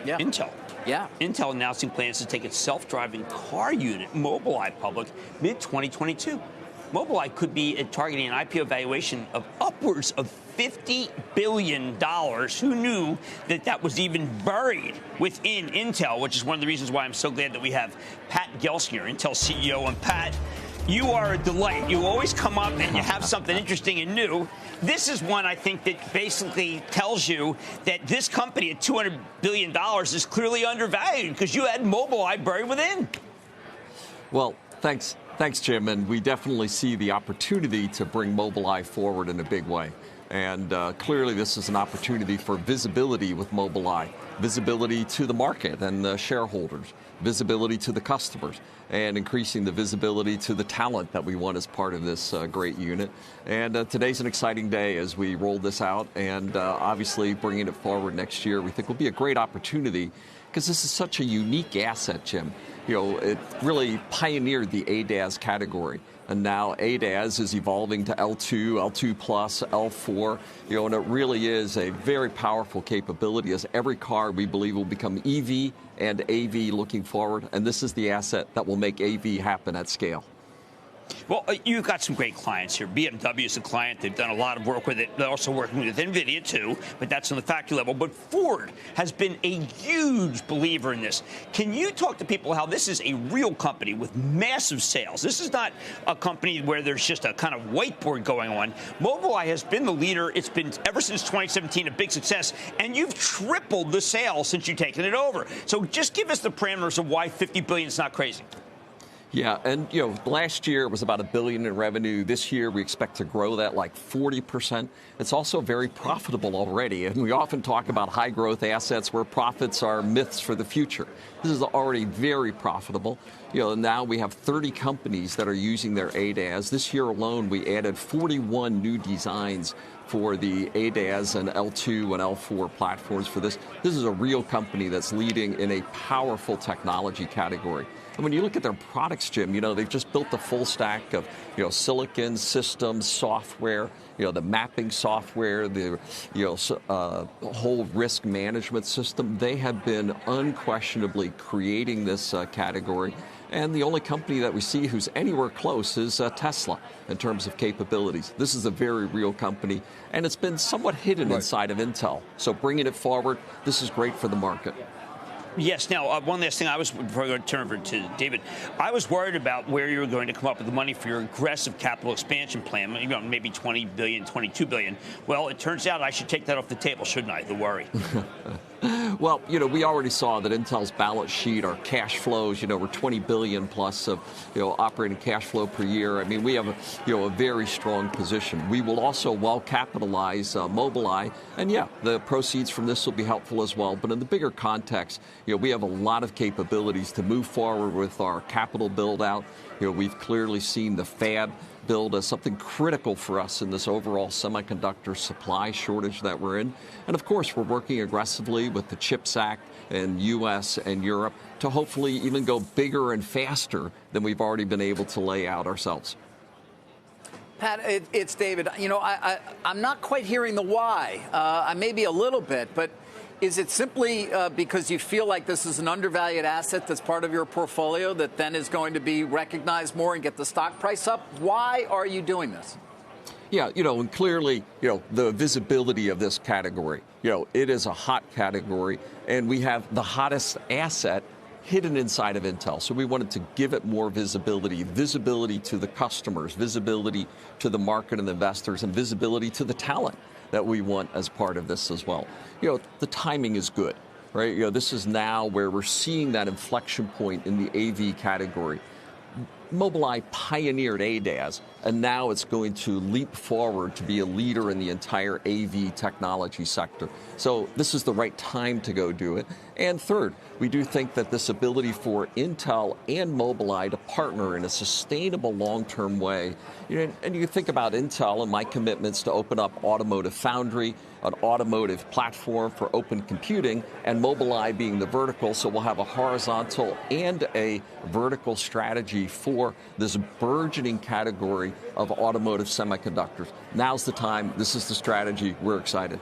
Yeah. Intel. Yeah. Intel announcing plans to take its self-driving car unit, Mobileye, public mid-2022. Mobileye could be targeting an IPO valuation of upwards of $50 billion. Who knew that that was even buried within Intel, which is one of the reasons why I'm so glad that we have Pat Gelsinger, Intel CEO. And Pat, you are a delight. You always come up and you have something interesting and new. This is one, I think, that basically tells you that this company at $200 billion is clearly undervalued because you had Mobileye buried within. Well, thanks, Jim. And we definitely see the opportunity to bring Mobileye forward in a big way. And clearly, this is an opportunity for visibility with Mobileye, visibility to the market and the shareholders, visibility to the customers, and increasing the visibility to the talent that we want as part of this great unit. And today's an exciting day as we roll this out, and obviously bringing it forward next year, we think will be a great opportunity because this is such a unique asset, Jim. You know, it really pioneered the ADAS category. And now ADAS is evolving to L2, L2 plus, L4, and it really is a very powerful capability as every car we believe will become EV and AV looking forward. And this is the asset that will make AV happen at scale. Well, you've got some great clients here. BMW is a client. They've done a lot of work with it. They're also working with NVIDIA, too, but that's on the factory level. But Ford has been a huge believer in this. Can you talk to people how this is a real company with massive sales? This is not a company where there's just a kind of whiteboard going on. Mobileye has been the leader. It's been, ever since 2017, a big success. And you've tripled the sales since you've taken it over. So just give us the parameters of why $50 billion is not crazy. Yeah, and last year it was about $1 billion in revenue. This year we expect to grow that like 40%. It's also very profitable already, and we often talk about high growth assets where profits are myths for the future. This is already very profitable. Now we have 30 companies that are using their ADAS. This year alone we added 41 new designs for the ADAS and L2 and L4 platforms for this. This is a real company that's leading in a powerful technology category. And when you look at their products, Jim, they've just built the full stack of, silicon, systems, software, the mapping software, the, whole risk management system. They have been unquestionably creating this category. And the only company that we see who's anywhere close is Tesla in terms of capabilities. This is a very real company, and it's been somewhat hidden inside of Intel. So bringing it forward, this is great for the market. Yes. Now, one last thing before I turn over to David, I was worried about where you were going to come up with the money for your aggressive capital expansion plan, maybe $20 billion, $22 billion. Well, it turns out I should take that off the table, shouldn't I? The worry. Well, we already saw that Intel's balance sheet, our cash flows, we're $20 billion plus of, operating cash flow per year. I mean, we have a very strong position. We will also well capitalize Mobileye, and the proceeds from this will be helpful as well. But in the bigger context, we have a lot of capabilities to move forward with our capital build out. We've clearly seen the fab build as something critical for us in this overall semiconductor supply shortage that we're in. And of course, we're working aggressively with the CHIPS Act in U.S. and Europe to hopefully even go bigger and faster than we've already been able to lay out ourselves. Pat, it's David. I'm not quite hearing the why. Maybe a little bit, but is it simply because you feel like this is an undervalued asset that's part of your portfolio that then is going to be recognized more and get the stock price up? Why are you doing this? Yeah, and clearly, the visibility of this category, it is a hot category, and we have the hottest asset hidden inside of Intel. So we wanted to give it more visibility to the customers, visibility to the market and the investors, and visibility to the talent that we want as part of this as well. The timing is good, right? This is now where we're seeing that inflection point in the AV category. Mobileye pioneered ADAS, and now it's going to leap forward to be a leader in the entire AV technology sector. So this is the right time to go do it. And third, we do think that this ability for Intel and Mobileye to partner in a sustainable long-term way, and you think about Intel and my commitments to open up automotive foundry, an automotive platform for open computing, and Mobileye being the vertical, so we'll have a horizontal and a vertical strategy for this burgeoning category of automotive semiconductors. Now's the time. This is the strategy. We're excited.